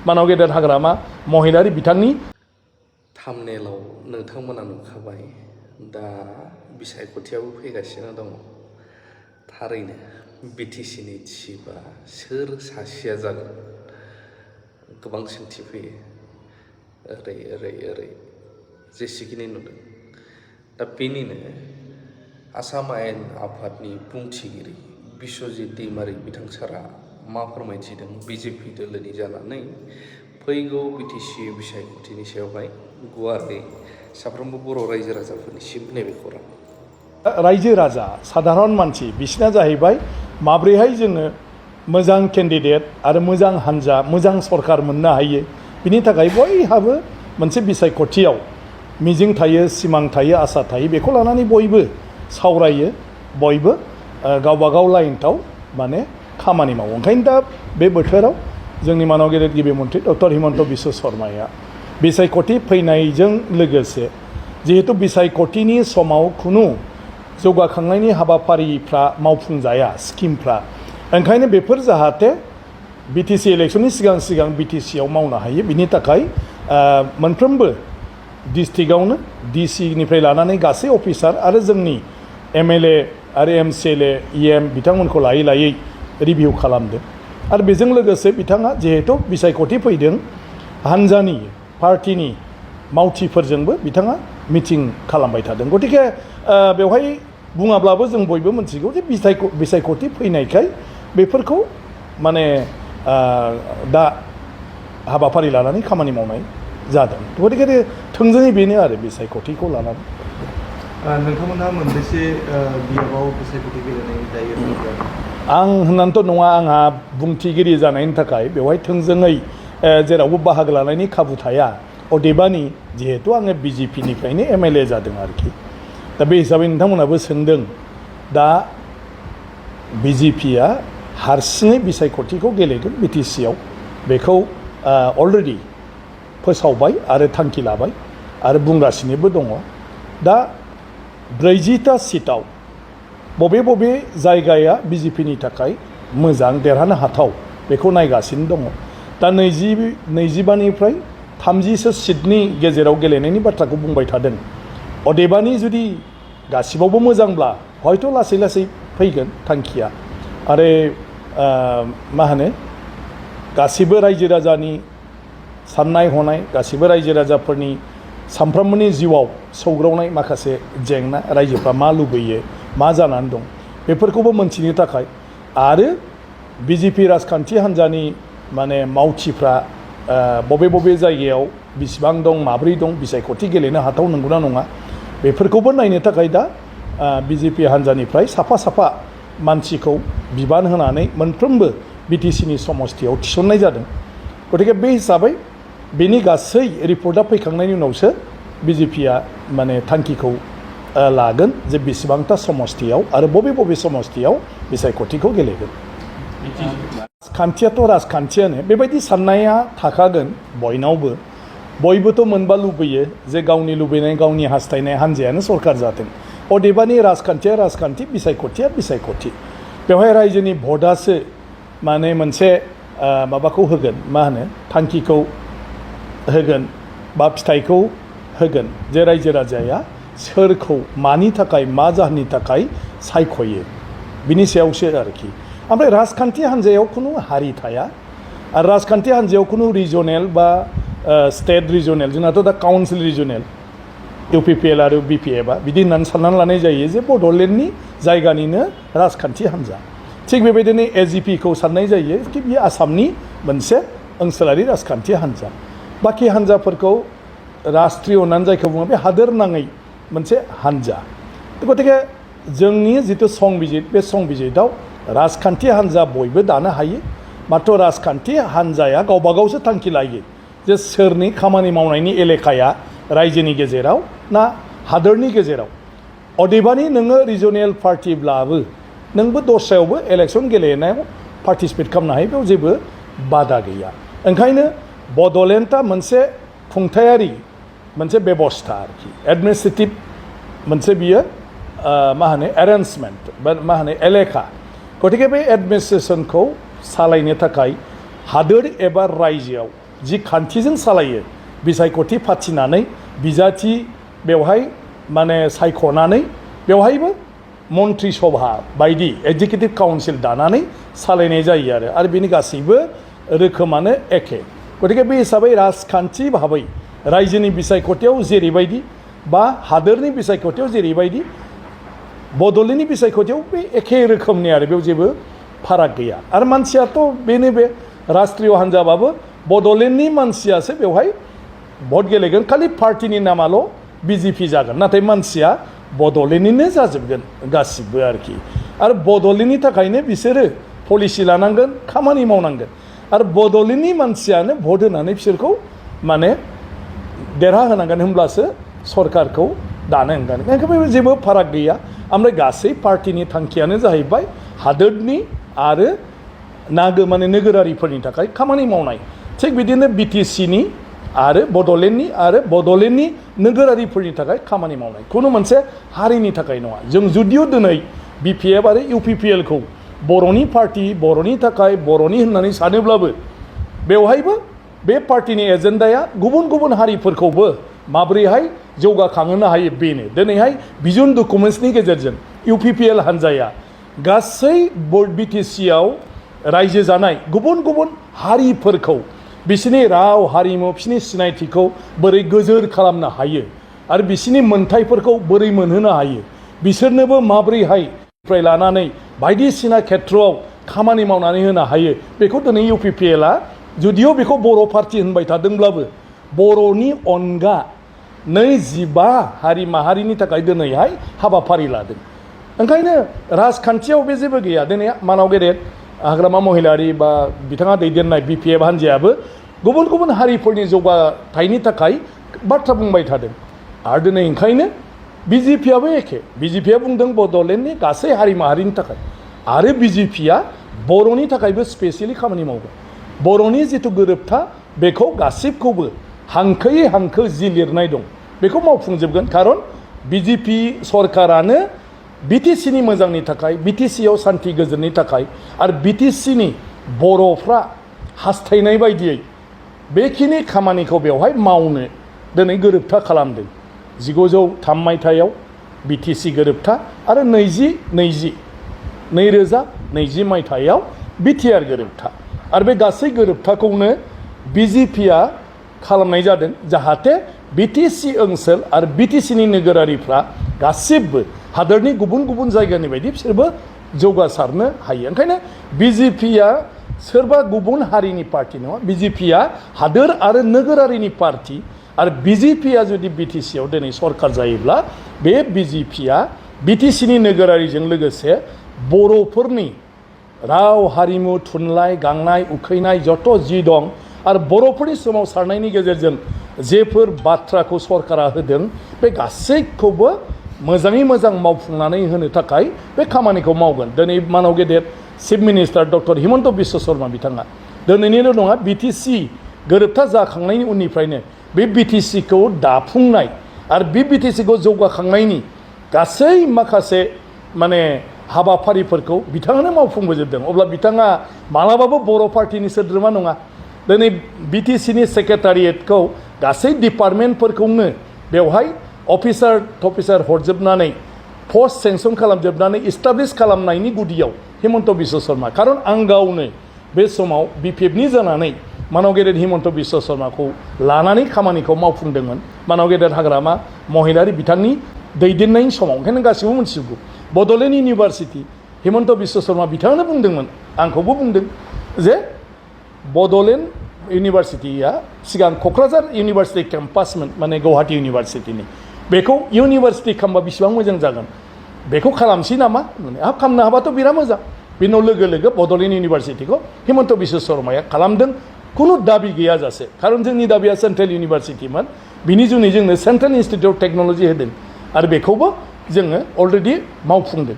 मानाव गेदेर हाग्रामा महिलारि बिथांनि थामनेलाव नोंथांमोना नुखाबाय दा बिसायख'थियाबो फैगासिनो दङ थारैनो बिटिसिनि चिफआ सोर सासेया जागोन गोबां सोंथि फैयो ओरै ओरै ओरै जेसेखिनि नुदों दा बेनिनो आसाम आयेन आफादनि बुंथिगिरि बिश्वजित दैमारि बिथां सारा मा फोरमायथिदों बिजेपि दोलोनि जानानै फैगौ बिटिसि बिसायख'थिनि सायावहाय गुवारै साफ्रोमबो बर' रायजो राजाफोरनिसिम नैबे खौरां रायजो राजा साधारन मानसि बिसिना जाहैबाय माब्रैहाय जोङो मोजां केन्डिडेट आरो मोजां हान्जा मोजां सरकार मोननो हायो बिनि थाखाय बयहाबो मोनसे बिसायख'थियाव मिजिं थायो सिमां थायो आसा थायो बेखौ लानानै बयबो सावरायो बयबो गावबागाव लाइनआव माने खामानि मावो ओंखायनो दा बे बोथोराव जोंनि मानाव गेदेर गिबि मन्थ्रि डक्टर हिमन्त बिश्व शर्माया बिसायख'थि फैनायजों लोगोसे जिहेतु बिसायख'थिनि समाव खुनु जौगाखांनायनि हाबाफारिफ्रा मावफुंजाया स्किमफ्रा ओंखायनो बेफोर जाहाथे बिटिसि इलेक्सननि सिगां बिटिसिआव मावनो हायो बिनि थाखाय मोनफ्रोमबो डिस्ट्रिक्टआवनो डिसिनिफ्राय लानानै गासै अफिसार आरो जोंनि एमएलए आरो एमसिएलए इएम बिथांमोनखौ लायै लायै रिभिउ खालामदों आरो बेजों लोगोसे बिथाङा जिहेतु बिसायख'थि फैदों हान्जानि पार्टिनि मावथिफोरजोंबो बिथाङा मिटिं खालामबाय थादों गतिके बेवहाय बुङाब्लाबो जों बयबो मिथिगौ जे बिसायख'थि फैनायखाय बेफोरखौ माने दा हाबाफारि लानानै खामानि मावनाय जादों गतिके थोंजोङै बेनो आरो बिसायख'थिखौ लानानै नोंथांमोनहा मोनबेसे बियाबाव बिसायख'थि गेलेनाय जायो आं होननानैथ' नङा आंहा बुंथिगिरि जानायनि थाखाय बेवहाय थोंजोङै जेरावबो बाहागो लानायनि खाबु थाया अदेबानि जिहेतु आङो बिजेपिनिफ्रायनो एमएलए जादों आरोखि दा बे हिसाबै नोंथांमोनाबो सोंदों दा बिजेपिया हारसिङै बिसायख'थिखौ गेलेगोन बिटिसिआव बेखौ अलरेडि फोसावबाय आरो थांखि लाबाय आरो बुंगासिनोबो दङ दा 40टा सिटआव बबे जायगाया बिजेपिनि थाखाय मोजां देरहानो हाथाव बेखौ नायगासिनो दङ दा 25निफ्राय 30सो सिटनि गेजेराव गेलेनायनि बाथ्राखौ बुंबाय थादों अदेबानि जुदि गासिबावबो मोजांब्ला हयथ' लासै लासै फैगोन थांखिया आरो मा होनो गासिबो रायजो राजानि साननाय हनाय गासिबो रायजो राजाफोरनि सानफ्रोमबोनि जिउआव सौग्रावनाय माखासे जेंना रायजोफ्रा मा लुबैयो मा जानानै दं बेफोरखौबो मोनथिनो थाखाय आरो बिजेपि राजखान्थि हान्जानि माने मावथिफ्रा बबे जायगायाव बिसिबां दं माब्रै दं बिसायख'थि गेलेनो हाथाव नंगौना नङा बेफोरखौबो नायनो थाखाय दा बिजेपि हान्जानिफ्राय साफा मानसिखौ बिबान होनानै मोनफ्रोमबो बिटिसिनि समस्थियाव थिसननाय जादों गतिके बे हिसाबै बेनि गासै रिपर्टआ फैखांनायनि उनावसो बिजेपिया माने थांखिखौ लागोन जे बेसेबांथा समस्थियाव आरो बबे समस्थियाव बिसायख'थिखौ गेलेगोन राजखान्थियाथ' राजखान्थियानो बेबायदि साननाया थाखागोन बयनावबो बयबोथ' मोनबा लुबैयो जे गावनि लुबैनाय गावनि हास्थायनाय हान्जायानो सरकार जाथों अदेबानि राजखान्थिया राजखान्थि बिसायख'थिया बिसायख'थि बेवहाय रायजोनि भटआसो माने मोनसे माबाखौ होगोन मा होनो थांखिखौ होगोन बा फिथाइखौ होगोन जे रायजो राजाया सोरखौ मानि थाखाय मा जाहोननि थाखाय सायख'यो बिनि सायावसो आरोखि ओमफ्राय राजखान्थि हान्जायाव खुनु हारि थाया आरो राजखान्थि हान्जायाव खुनु रिजनेल बा स्टेट रिजनेल जोंनाथ' दा काउन्सिल रिजनेल इउपिपिएल आरो बिपिएफआ बिदि होननानै साननानै लानाय जायो जे बड'लेण्डनि जायगानिनो राजखान्थि हान्जा थिग बेबायदिनो एजिपिखौ साननाय जायो कि बियो आसामनि मोनसे ओनसोलारि राजखान्थि हान्जा बाखि हान्जाफोरखौ राष्ट्रीय होननानै जायखौ बुङो बे हादोर नाङै मोनसे हान्जा गतिके जोंनि जिथु संबिजित बे संबिजिताव राजखान्थि हान्जा बयबो दानो हायो मात्र राजखान्थि हान्जाया गावबागावसो थांखि लायो जे सोरनि खामानि मावनायनि एलेकाया रायजोनि गेजेराव ना हादोरनि गेजेराव अदेबानि नोङो रिजनेल पार्टिब्लाबो नोंबो दस्रायावबो इलेक्सन गेलेनायाव पार्टिसिपेट खालामनो हायो बेयाव जेबो बादा गैया ओंखायनो बड'लेण्डआ मोनसे खुंथायारि मोनसे बेबस्था आरोखि एडमिनिस्ट्रेटिभ मोनसे बियो मा होनो एरेन्जमेन्ट बा मा होनो एलेका गतिके बे एडमिनिस्ट्रेसनखौ सालायनो थाखाय हादोर एबा रायजोआव जि खान्थिजों सालायो बिसायख'थि फाथिनानै बिजाथि बेवहाय माने सायख'नानै बेवहायबो मन्त्रि सभा बायदि एग्जिकिउटिभ काउन्सिल दानानै सालायनाय जायो आरो बेनि गासैबो रोखोमानो एखे गतिके बे हिसाबै राजखान्थि भाबै रायजोनि बिसायख'थियाव जेरैबायदि बा हादोरनि बिसायख'थियाव जेरैबायदि बड'लेण्डनि बिसायख'थियाव बे एखे रोखोमनि आरो बेयाव जेबो फाराग गैया आरो मानसियाथ' बेनो बे राष्ट्रीय हान्जाबाबो बड'लेण्डनि मानसियासो बेवहाय भट गेलेगोन खालि पार्टिनि नामाल' बिजेपि जागोन नाथाय मानसिया बड'लेण्डनिनो जाजोबगोन गासिबो आरोखि आरो बड'लेण्डनि थाखायनो बिसोरो पलिसि लानांगोन खामानि मावनांगोन आरो बड'लेण्डनि मानसियानो भट होनानै बिसोरखौ माने देरहाहोनांगोन होमब्लासो सरकारखौ दानो होगोन ओंखायनो जेबो फाराग गैया ओमफ्राय गासै पार्टिनि थांखियानो जाहैबाय हादोरनि आरो माने नोगोरारिफोरनि थाखाय खामानि मावनाय थिग बिदिनो बिटिसिनि आरो बड'लेण्डनि नोगोरारिफोरनि थाखाय खामानि मावनाय खुनु मोनसे हारिनि थाखाय नङा जों जुदिअ दिनै बिपिएफ आरो इउपिपिएलखौ बर'नि पार्टि बर'नि थाखाय बर'नि होननानै सानोब्लाबो बेवहायबो बे पार्टिनि एजेन्डाया गुबुन गुबुन हारिफोरखौबो माबोरैहाय जौगाखांहोनो हायो बेनो दिनैहाय भिजन डकुमेन्ट्सनि गेजेरजों इउपिपिएल हान्जाया गासै बिटिसिआव रायजो जानाय गुबुन गुबुन हारिफोरखौ बिसोरनि राव हारिमु बिसोरनि सिनायथिखौ बोरै गोजोर खालामनो हायो आरो बिसोरनि मोनथायफोरखौ बोरै मोनहोनो हायो बिसोरनोबो माबोरैहाय फ्राय लानानै बायदिसिना खेथ्रआव खामानि मावनानै होनो हायो बेखौ दिनै इउपिपिएलआ जुदिअ बेखौ बर' पार्टि होनबाय थादोंब्लाबो बर'नि अनगा 25 हारि माहारिनि थाखाय दिनैहाय हाबाफारि लादों ओंखायनो राजखान्थियाव बे जेबो गैया दिनै मानाव गेदेर हाग्रामा महिलारि बा बिथाङा दैदेननाय बिपिएफ हान्जायाबो गुबुन गुबुन हारिफोरनि जौगाथायनि थाखाय बाथ्रा बुंबाय थादों आरो दिनै ओंखायनो बिजेपिआबो एखे बिजेपिआ बुंदों बड'लेण्डनि गासै हारि माहारिनि थाखाय आरो बिजेपिआ बर'नि थाखायबो स्पेसियेलि खामानि मावगोन बर'नि जिथु गोरोबथा बेखौ गासिबखौबो हांखोयै हांखो जि लिरनाय दं बेखौ मावफुंजोबगोन खारन बिजेपि सरकारानो बिटिसिनि मोजांनि थाखाय बिटिसिआव सान्थि गोजोननि थाखाय आरो बिटिसिनि बर'फ्रा हास्थायनाय बायदियै बेखिनि खामानिखौ बेवहाय मावनो दिनै गोरोबथा खालामदों 1903 मायथाइयाव बिटिसि गोरोबथा आरो 2020 मायथाइयाव बिटिआर गोरोबथा आरो बे गासै गोरोबथाखौनो बिजेपिआ खालामनाय जादों जाहाथे बिटिसि ओनसोल आरो बिटिसिनि नोगोरारिफ्रा गासिबो हादोरनि गुबुन गुबुन जायगानि बायदि बिसोरबो जौगासारनो हायो ओंखायनो बिजेपिआ सोरबा गुबुन हारिनि पार्टि नङा बिजेपिआ हादोर आरो नोगोरारिनि पार्टि आरो बिजेपिआ जुदि बिटिसिआव दिनै सरकार जायोब्ला बे बिजेपिआ बिटिसिनि नोगोरारिजों लोगोसे बर'फोरनि राव हारिमु थुनलाइ गांनाय उखैनाय जत' जि दं आरो बर'फोरनि सोमावसारनायनि गेजेरजों जेफोर बाथ्राखौ सरकारा होदों बे गासैखौबो मोजाङै मोजां मावफुंनानै होनो थाखाय बे खामानिखौ मावगोन दिनै मानाव गेदेर chief minister doctor Himanta Biswa Sharma बिथाङा दिनैनिल' नङा बिटिसि गोरोबथा जाखांनायनि उननिफ्रायनो बे बिटिसिखौ दाफुंनाय आरो बे बिटिसिखौ जौगाखांनायनि गासै माखासे माने हाबाफारिफोरखौ बिथाङानो मावफुंबोजोबदों अब्ला बिथाङा मालाबाबो बर' पार्टिनि सोद्रोमा नङा दिनै बिटिसिनि सेक्रेटारियेटखौ गासै डिपार्टमेन्टफोरखौनो बेवहाय अफिसार हरजोबनानै पस्ट सेंसन खालामजोबनानै इस्टाब्लिश खालामनायनि गुदियाव हिमन्त बिश्व शर्मा खारन आं गावनो बे समाव बिपिएफनि जानानै मानाव गेदेर हिमन्त बिश्व शर्माखौ लानानै खामानिखौ मावफुंदोंमोन मानाव गेदेर हाग्रामा महिलारि बिथांनि दैदेननायनि समाव ओंखायनो गासैबो मिथिजोबगौ बड'लेण्ड इउनिभारसिटि हिमन्त बिश्व शर्मा बिथाङानो बुंदोंमोन आंखौबो बुंदों जे बड'लेण्ड इउनिभारसिटिया सिगां क'क्राझार इउनिभारसिटि केम्पासमोन माने गुवाहाटी इउनिभारसिटिनि बेखौ इउनिभारसिटि खालामबा बेसेबां मोजां जागोन बेखौ खालामसै नामा खालामनो हाबाथ' बिराद मोजां बेनि उनाव लोगो लोगो बड'लेण्ड इउनिभारसिटिखौ हिमन्त बिश्व शर्माया खालामदों खुनु दाबि गैयाजासे खारन जोंनि दाबिया सेन्ट्रेल इउनिभारसिटिमोन बिनि जुनै जोंनो सेन्ट्रेल इन्सटिटिउट अफ टेक्न'लजि होदों आरो बेखौबो जोङो अलरेडि मावफुंदों